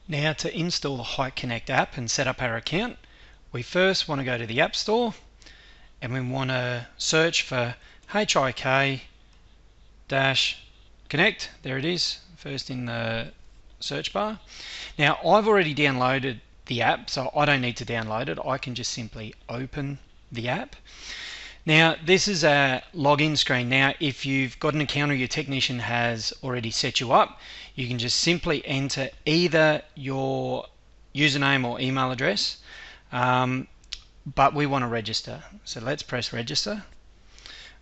Now, to install the Hik Connect app and set up our account, we first want to go to the App Store and we want to search for HIK Connect. There it is, first in the search bar. Now, I've already downloaded the app, so I don't need to download it. I can just simply open the app. Now, this is a login screen. Now, if you've got an account or your technician has already set you up, you can just simply enter either your username or email address, but we want to register. So let's press register.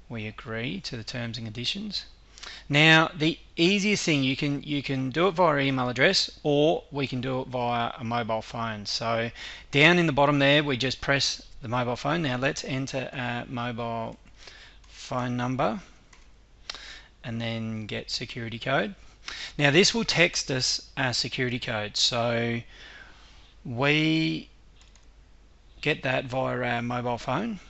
We agree to the terms and conditions. Now, the easiest thing, you can do it via email address, or we can do it via a mobile phone. So down in the bottom there, we just press the mobile phone. Now let's enter a mobile phone number and then get security code. Now this will text us a security code, so we get that via our mobile phone.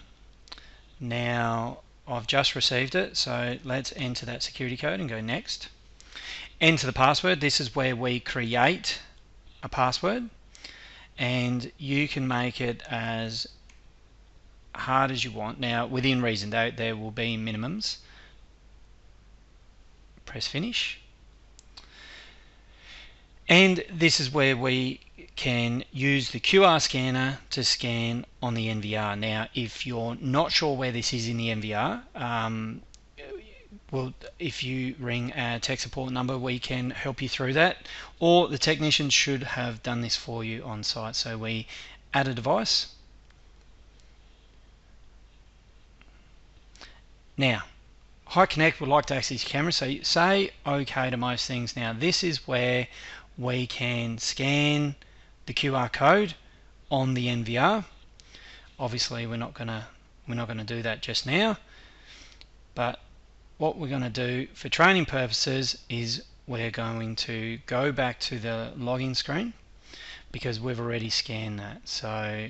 Now I've just received it, so let's enter that security code and go next. Enter the password. This is where we create a password, and you can make it as hard as you want. Now, within reason, there will be minimums. Press finish. And this is where we can use the QR scanner to scan on the NVR. Now, if you're not sure where this is in the NVR, well, if you ring our tech support number, we can help you through that, or the technician should have done this for you on site. So we add a device. Now, Hik Connect would like to access your camera, so say OK to most things. Now, this is where we can scan the QR code on the NVR. Obviously, we're not gonna do that just now, but what we're going to do for training purposes is we're going to go back to the login screen because we've already scanned that. So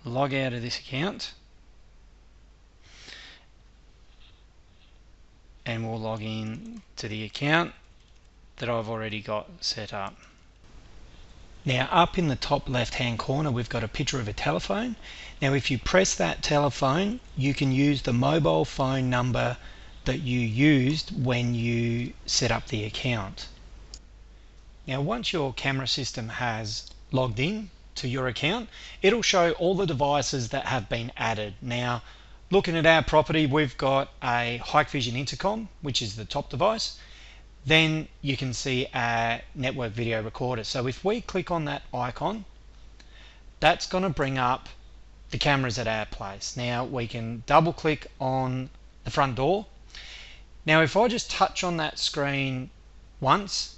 log out of this account and we'll log in to the account that I've already got set up. Now, up in the top left hand corner, we've got a picture of a telephone. Now, if you press that telephone, you can use the mobile phone number that you used when you set up the account. Now, once your camera system has logged in to your account, it'll show all the devices that have been added. Now, looking at our property, we've got a Hikvision intercom, which is the top device. Then you can see our network video recorder. So if we click on that icon, that's going to bring up the cameras at our place. Now we can double click on the front door. Now if I just touch on that screen once,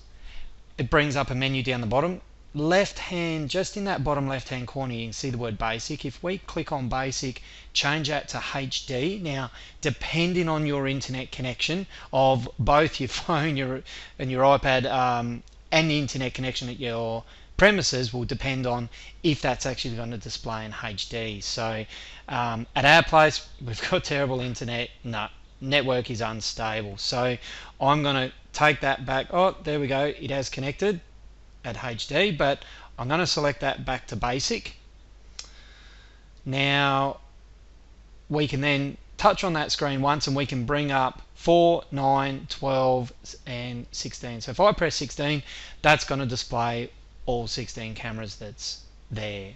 it brings up a menu down the bottom. Left hand, just in that bottom left hand corner, you can see the word basic. If we click on basic, change that to HD. Now, depending on your internet connection of both your phone and your iPad and the internet connection at your premises will depend on if that's actually going to display in HD. So at our place, we've got terrible internet. No, network is unstable. So I'm going to take that back. Oh, there we go. It has connected at HD, but I'm going to select that back to basic. Now we can then touch on that screen once and we can bring up 4, 9, 12 and 16. So if I press 16, that's going to display all 16 cameras that's there.